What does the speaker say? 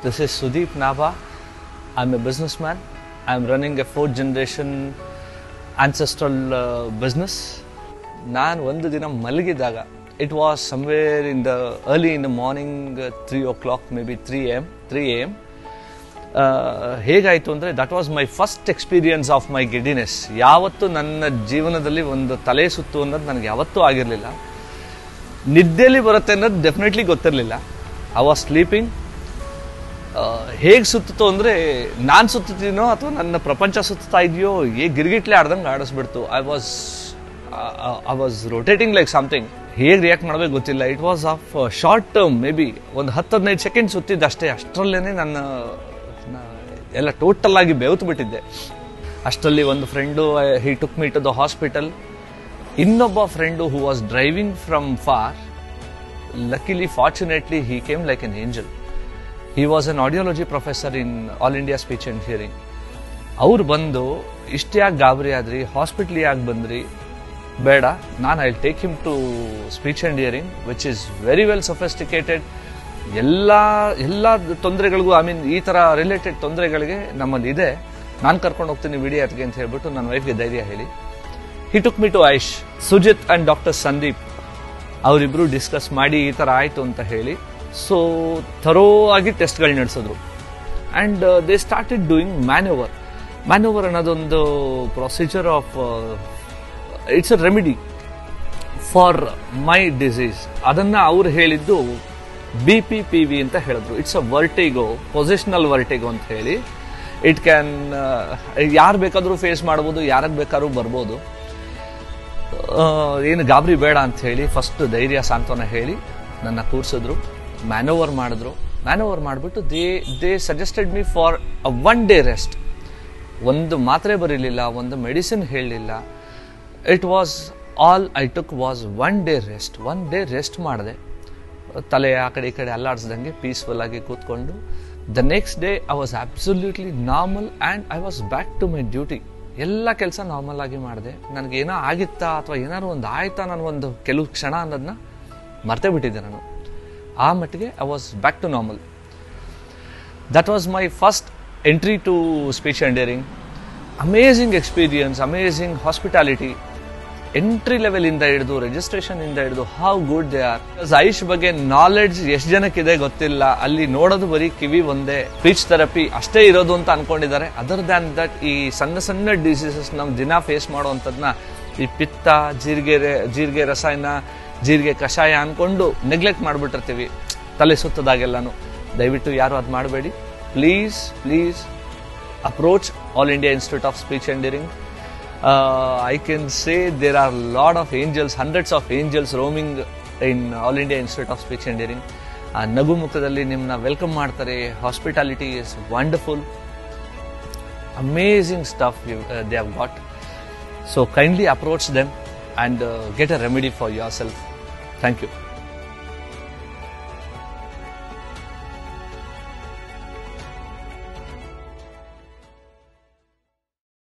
This is Sudeep Nabha. I'm a businessman. I'm running a 4th generation ancestral business. ನಾನು ಒಂದು ದಿನ ಮಲಗಿದಾಗ, it was somewhere in the early in the morning, 3 o'clock, maybe 3 a.m. ಹೇಗಾಯಿತು ಅಂದರೆ, that was my first experience of my giddiness. ಯಾವತ್ತೂ ನನ್ನ ಜೀವನದಲ್ಲಿ ಒಂದು ತಲೆ ಸುತ್ತು ಅನ್ನೋದು ನನಗೆ ಯಾವತ್ತೂ ಆಗಿರಲಿಲ್ಲ. ನಿದ್ದೆಯಲ್ಲಿ ಬರುತ್ತೆ ಅನ್ನೋದು ಡೆಫಿನೆಟ್ಲಿ ಗೊತ್ತಿರಲಿಲ್ಲ. I was sleeping. ಹೇಗೆ ಸುತ್ತಿತು ಅಂದರೆ, ನಾನು ಸುತ್ತೀನೋ ಅಥವಾ ನನ್ನ ಪ್ರಪಂಚ ಸುತ್ತಾ ಇದೆಯೋ, ಗಿರ್ಗಿಟ್ಲೆ ಆಡ್ದಂಗೆ ಆಡಿಸ್ಬಿಡ್ತು. I was rotating like something. ಹೇಗೆ ರಿಯಾಕ್ಟ್ ಮಾಡಬೇಕು ಗೊತ್ತಿಲ್ಲ. It was of short term, maybe ಒಂದು 10-15 ಸೆಕೆಂಡ್ ಸುತ್ತಿದ್ದಷ್ಟೇ. ಅಷ್ಟರಲ್ಲೇ ನನ್ನ ಎಲ್ಲ ಟೋಟಲ್ ಆಗಿ ಬೆವ್ತು ಬಿಟ್ಟಿದ್ದೆ. ಅಷ್ಟರಲ್ಲಿ ಒಂದು friend, he took me to the hospital. ಇನ್ನೊಬ್ಬ friend who was driving from far, luckily fortunately he came like an angel. He was an audiology professor in All India Speech and Hearing. ಅವ್ರು ಬಂದು, ಇಷ್ಟು ಯಾಕೆ ಗಾಬರಿ ಆದ್ರಿ, hospital ಯಾಕೆ ಬಂದ್ರಿ? ಬೇಡ, ನಾನು I take him to speech and hearing, which is very well sophisticated. ಎಲ್ಲ ತೊಂದರೆಗಳಿಗೂ, ಐ ಮೀನ್ ಈ ಥರ ರಿಲೇಟೆಡ್ ತೊಂದರೆಗಳಿಗೆ ನಮ್ಮಲ್ಲಿ ಇದೆ, ನಾನು ಕರ್ಕೊಂಡು ಹೋಗ್ತೀನಿ ಬಿಡಿ ಅದಕ್ಕೆ ಅಂತ ಹೇಳ್ಬಿಟ್ಟು ನನ್ನ ವೈಫ್ಗೆ ಧೈರ್ಯ ಹೇಳಿ, he took me to AIISH. Sujith and doctor Sandeep ಅವರಿಬ್ಬರು ಡಿಸ್ಕಸ್ ಮಾಡಿ ಈ ಥರ ಆಯಿತು ಅಂತ ಹೇಳಿ, ಸೊ ಥರೋ ಆಗಿ ಟೆಸ್ಟ್ಗಳು ನಡೆಸಿದ್ರು. And they started doing maneuver. Maneuver ಅನ್ನೋದೊಂದು procedure of, it's a remedy for my disease. ಅದನ್ನು ಅವ್ರು ಹೇಳಿದ್ದು BPPV ಅಂತ ಹೇಳಿದ್ರು. It's a vertigo, positional vertigo ಅಂತ ಹೇಳಿ. ಇಟ್ ಕ್ಯಾನ್, ಯಾರು ಬೇಕಾದರೂ ಫೇಸ್ ಮಾಡ್ಬೋದು, ಯಾರಿಗೆ ಬೇಕಾದ್ರೂ ಬರ್ಬೋದು. ಏನು ಗಾಬರಿ ಬೇಡ ಅಂತ ಹೇಳಿ ಫಸ್ಟ್ ಧೈರ್ಯ ಸಾಂತ್ವನ ಹೇಳಿ ನನ್ನ ಕೂರಿಸಿದ್ರು. ಮ್ಯಾನೋವರ್ ಮಾಡಿದ್ರು. ಮ್ಯಾನೋವರ್ ಮಾಡಿಬಿಟ್ಟು they suggested me for a 1 day rest. ಒಂದು ಮಾತ್ರೆ ಬರೀಲಿಲ್ಲ, ಒಂದು ಮೆಡಿಸಿನ್ ಹೇಳಲಿಲ್ಲ. It was all I took was 1 day rest. 1 day rest ಮಾಡಿದೆ. ತಲೆ ಆ ಕಡೆ ಈ ಕಡೆ ಅಲ್ಲಾಡಿಸ್ದಂಗೆ ಪೀಸ್ಫುಲ್ ಆಗಿ ಕೂತ್ಕೊಂಡು, the next day I was absolutely normal and I was back to my duty. ಎಲ್ಲ ಕೆಲಸ ನಾರ್ಮಲ್ ಆಗಿ ಮಾಡಿದೆ. ನನಗೇನೋ ಆಗಿತ್ತಾ ಅಥವಾ ಏನಾದ್ರು ಒಂದು ಆಯ್ತಾ, ನಾನು ಒಂದು ಕೆಲವು ಕ್ಷಣ ಅನ್ನೋದನ್ನ ಮರ್ತೇ ಬಿಟ್ಟಿದ್ದೆ ನಾನು. ಆ ಮಟ್ಟಿಗೆ I was back to normal. That was my first entry to speech and hearing. Amazing experience, amazing hospitality. Entry level ಇಂದ ಹಿಡಿದು, ರಿಜಿಸ್ಟ್ರೇಷನ್ ಇಂದ ಹಿಡಿದು, how good they are. AIISH ಬಗ್ಗೆ ನಾಲೆಡ್ಜ್ ಎಷ್ಟು ಜನಕ್ಕಿದೆ ಗೊತ್ತಿಲ್ಲ. ಅಲ್ಲಿ ನೋಡೋದು ಬರೀ ಕಿವಿ ಒಂದೇ, ಸ್ಪೀಚ್ ಥೆರಪಿ ಅಷ್ಟೇ ಇರೋದು ಅಂತ ಅನ್ಕೊಂಡಿದ್ದಾರೆ. ಅದರ್ ದ್ಯಾನ್ ದಟ್ ಈ ಸಣ್ಣ ಸಣ್ಣ ಡಿಸೀಸಸ್ ನಮ್ಮ ದಿನ ಫೇಸ್ ಮಾಡುವಂಥದ್ನ ಈ ಪಿತ್ತ, ಜೀರಿಗೆ ರಸಾಯನ, ಜೀರಿಗೆ ಕಷಾಯ ಅನ್ಕೊಂಡು ನೆಗ್ಲೆಕ್ಟ್ ಮಾಡಿಬಿಟ್ಟಿರ್ತೀವಿ ತಲೆ ಸುತ್ತದಾಗೆಲ್ಲಾನು. ದಯವಿಟ್ಟು ಯಾರು ಅದು ಮಾಡಬೇಡಿ. Please approach all India institute of speech and hearing. I can say there are a lot of angels, hundreds of angels roaming in All India Institute of Speech and Hearing. ನಗು ಮುಖದಲ್ಲಿ ನಿಮ್ಮನ್ನ welcome ಮಾಡ್ತಾರೆ. Hospitality is wonderful. Amazing stuff they have got. So kindly approach them and get a remedy for yourself. Thank you.